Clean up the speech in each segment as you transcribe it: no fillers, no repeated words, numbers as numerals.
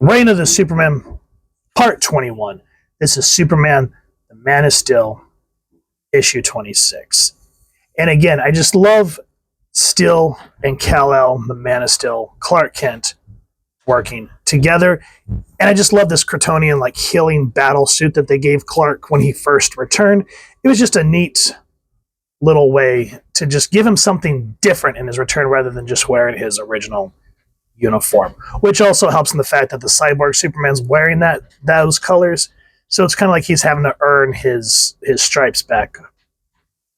Reign of the Supermen, Part 21. This is Superman, The Man is Still, issue 26. And again, I just love Steel and Kal-El, The Man is Still, Clark Kent working together. And I just love this Kryptonian like healing battle suit that they gave Clark when he first returned. It was just a neat little way to just give him something different in his return rather than just wearing his original uniform, which also helps in the fact that the cyborg Superman's wearing those colors, so it's kind of like he's having to earn his stripes back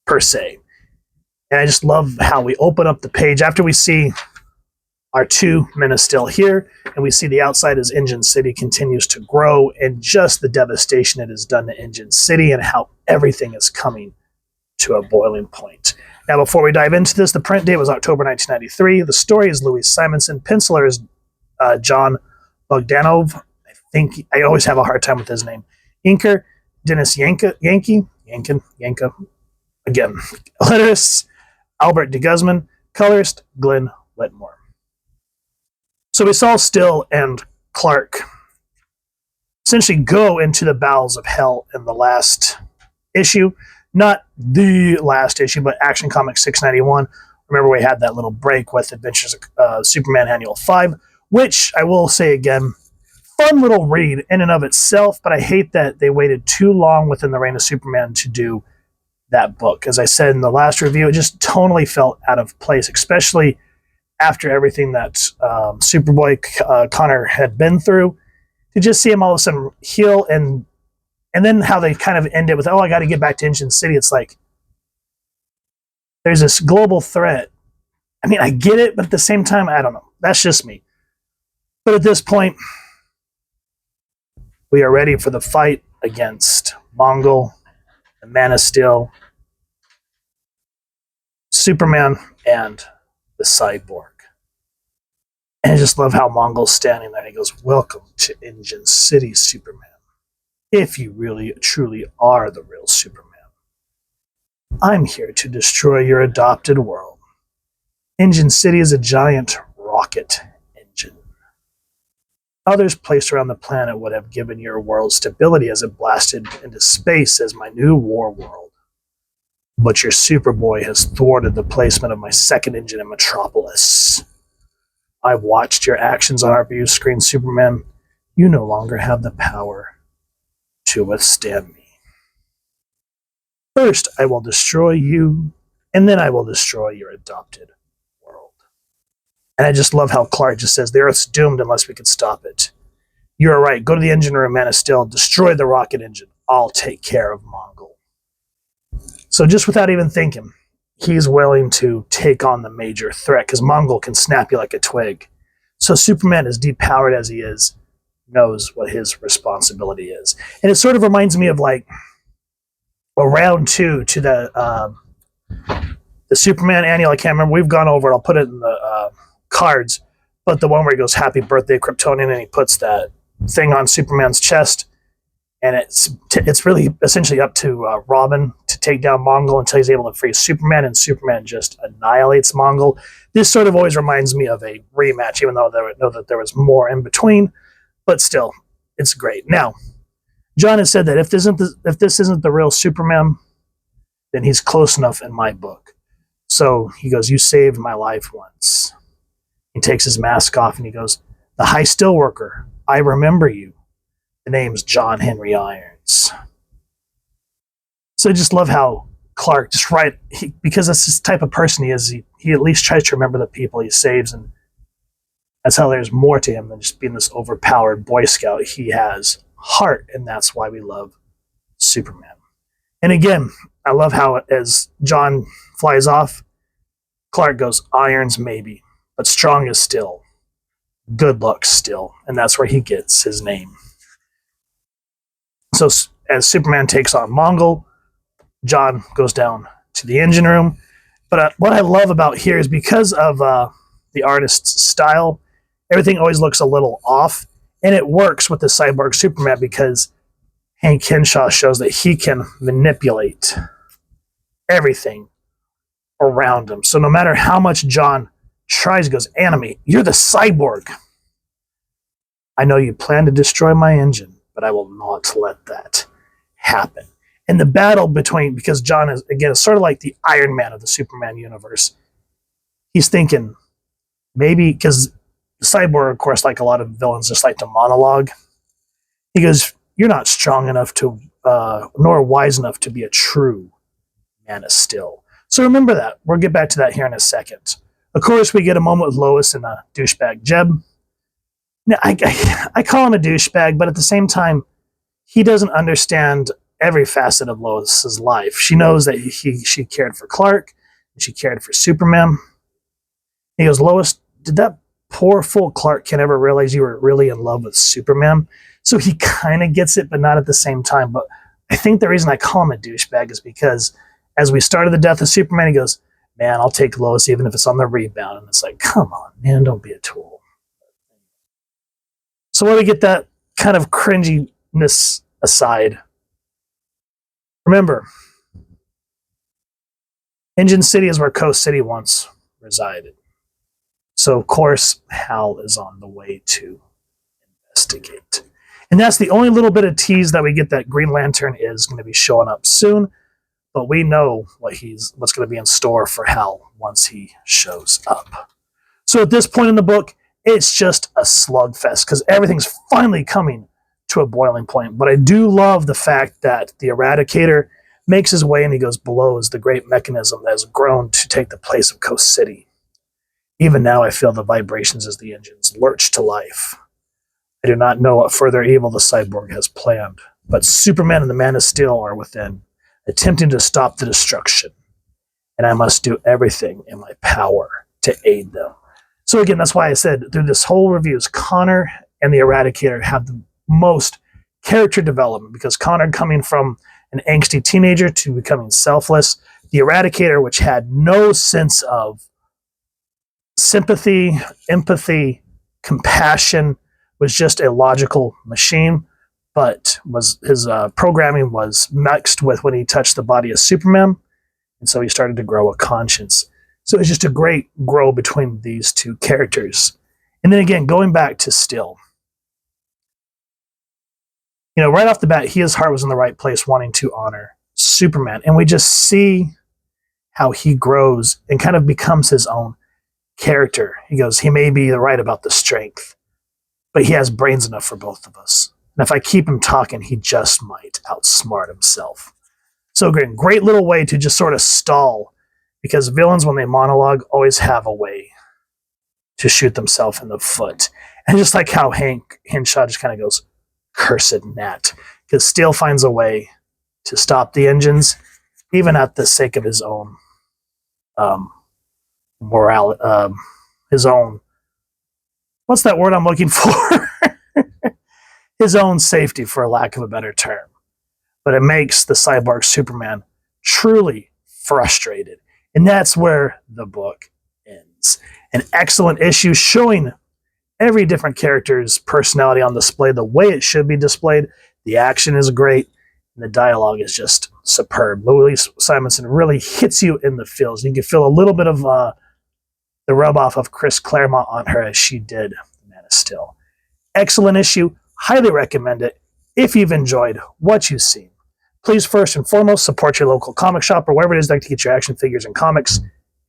per se. And I just love how we open up the page after we see our two men are still here, and we see the outside as Engine City continues to grow, and just the devastation it has done to Engine City and how everything is coming to a boiling point. Now, before we dive into this, the print date was October 1993. The story is Louise Simonson. Penciler is John Bogdanov. I think I always have a hard time with his name. Inker, Dennis Yanka. Again. Letterist, Albert de Guzman. Colorist, Glenn Whitmore. So we saw Still and Clark essentially go into the bowels of hell in the last issue. Not the last issue, but Action Comics 691. Remember, we had that little break with Adventures of Superman Annual 5, which I will say again, fun little read in and of itself, but I hate that they waited too long within the Reign of Superman to do that book. As I said in the last review, it just totally felt out of place, especially after everything that Superboy Connor had been through. To just see him all of a sudden heal and then how they kind of end it with, I got to get back to Engine City. It's like, there's this global threat. I mean, I get it, but at the same time, I don't know. That's just me. But at this point, we are ready for the fight against Mongol, the Man of Steel, Superman, and the Cyborg. And I just love how Mongol's standing there. He goes, "Welcome to Engine City, Superman. If you really, truly are the real Superman, I'm here to destroy your adopted world. Engine City is a giant rocket engine. Others placed around the planet would have given your world stability as it blasted into space as my new war world. But your Superboy has thwarted the placement of my second engine in Metropolis. I've watched your actions on our view screen, Superman. You no longer have the power to withstand me. First, I will destroy you, and then I will destroy your adopted world." And I just love how Clark just says, "The Earth's doomed unless we can stop it. You're right. Go to the engine room, Man of Steel. Destroy the rocket engine. I'll take care of Mongol." So just without even thinking, he's willing to take on the major threat, because Mongol can snap you like a twig. So Superman, as depowered as he is, knows what his responsibility is. And it sort of reminds me of like a round two to the Superman annual. I can't remember. We've gone over it. I'll put it in the cards. But the one where he goes, "Happy birthday, Kryptonian," and he puts that thing on Superman's chest. And it's really essentially up to Robin to take down Mongol until he's able to free Superman, and Superman just annihilates Mongol. This sort of always reminds me of a rematch, even though I know that there was more in between. But still, it's great. Now, John has said that if this isn't the real Superman, then he's close enough in my book. So he goes, "You saved my life once." He takes his mask off and he goes, "The High Steel Worker, I remember you. The name's John Henry Irons." So I just love how Clark, just right, because that's the type of person he is, he at least tries to remember the people he saves, and that's how there's more to him than just being this overpowered Boy Scout. He has heart, and that's why we love Superman. And again, I love how as John flies off, Clark goes, "Irons maybe, but strong as Still. Good luck, Still." And that's where he gets his name. So as Superman takes on Mongol, John goes down to the engine room. But what I love about here is because of the artist's style, everything always looks a little off, and it works with the cyborg Superman because Hank Henshaw shows that he can manipulate everything around him. So no matter how much John tries, he goes, "Animate, you're the cyborg. I know you plan to destroy my engine, but I will not let that happen. And the battle between, because John is, again, sort of like the Iron Man of the Superman universe. He's thinking, maybe, because Cyborg, of course, like a lot of villains, just like to monologue. He goes, you're not strong enough to, nor wise enough to be a true Man of Steel. So remember that. We'll get back to that here in a second. Of course, we get a moment with Lois and a douchebag Jeb. Now, I call him a douchebag, but at the same time, he doesn't understand every facet of Lois's life. She knows that she cared for Clark, and she cared for Superman. He goes, Lois, did that poor fool Clark Kent ever realize you were really in love with Superman? So he kind of gets it, but not at the same time. But I think the reason I call him a douchebag is because as we started the death of Superman, he goes, man, I'll take Lois even if it's on the rebound. And it's like, come on, man, don't be a tool. So while we get that kind of cringiness aside, remember, Engine City is where Coast City once resided. So, of course, Hal is on the way to investigate. And that's the only little bit of tease that we get, that Green Lantern is going to be showing up soon. But we know what's going to be in store for Hal once he shows up. So at this point in the book, it's just a slugfest because everything's finally coming to a boiling point. But I do love the fact that the Eradicator makes his way and he goes below as the great mechanism that has grown to take the place of Coast City. Even now I feel the vibrations as the engines lurch to life. I do not know what further evil the Cyborg has planned, but Superman and the Man of Steel are within, attempting to stop the destruction. And I must do everything in my power to aid them. So again, that's why I said through this whole review, Connor and the Eradicator have the most character development, because Connor coming from an angsty teenager to becoming selfless, the Eradicator, which had no sense of sympathy, empathy, compassion, was just a logical machine, but his programming was mixed with when he touched the body of Superman, and so he started to grow a conscience. So it's just a great grow between these two characters. And then again, going back to Steel, right off the bat, his heart was in the right place, wanting to honor Superman, and we just see how he grows and kind of becomes his own character. He goes, he may be right about the strength, but he has brains enough for both of us. And if I keep him talking, he just might outsmart himself. So great little way to just sort of stall, because villains, when they monologue, always have a way to shoot themselves in the foot. And just like how Hank Henshaw just kind of goes, cursed gnat, because Steel finds a way to stop the engines, even at the sake of his own morale, his own, what's that word I'm looking for? His own safety, for lack of a better term. But it makes the Cyborg Superman truly frustrated. And that's where the book ends. An excellent issue showing every different character's personality on display the way it should be displayed. The action is great, and the dialogue is just superb. Louise Simonson really hits you in the feels. You can feel a little bit of the rub-off of Chris Claremont on her as she did Man of Steel. Excellent issue. Highly recommend it. If you've enjoyed what you've seen, please first and foremost support your local comic shop or wherever it is like to get your action figures and comics,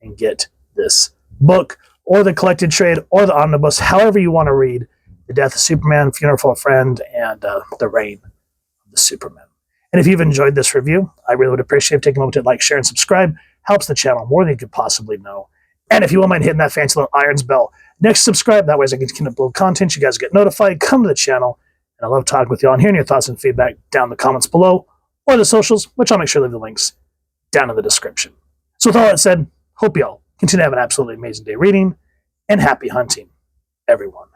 and get this book or the collected trade or the omnibus, however you want to read The Death of Superman, Funeral for a Friend, and The Reign of the Supermen. And if you've enjoyed this review, I really would appreciate taking a moment to like, share, and subscribe. Helps the channel more than you could possibly know. And if you won't mind hitting that fancy little irons bell next to subscribe, that way as I continue to upload content, you guys get notified. Come to the channel. And I love talking with you all and hearing your thoughts and feedback down in the comments below, or the socials, which I'll make sure to leave the links down in the description. So with all that said, hope you all continue to have an absolutely amazing day reading, and happy hunting, everyone.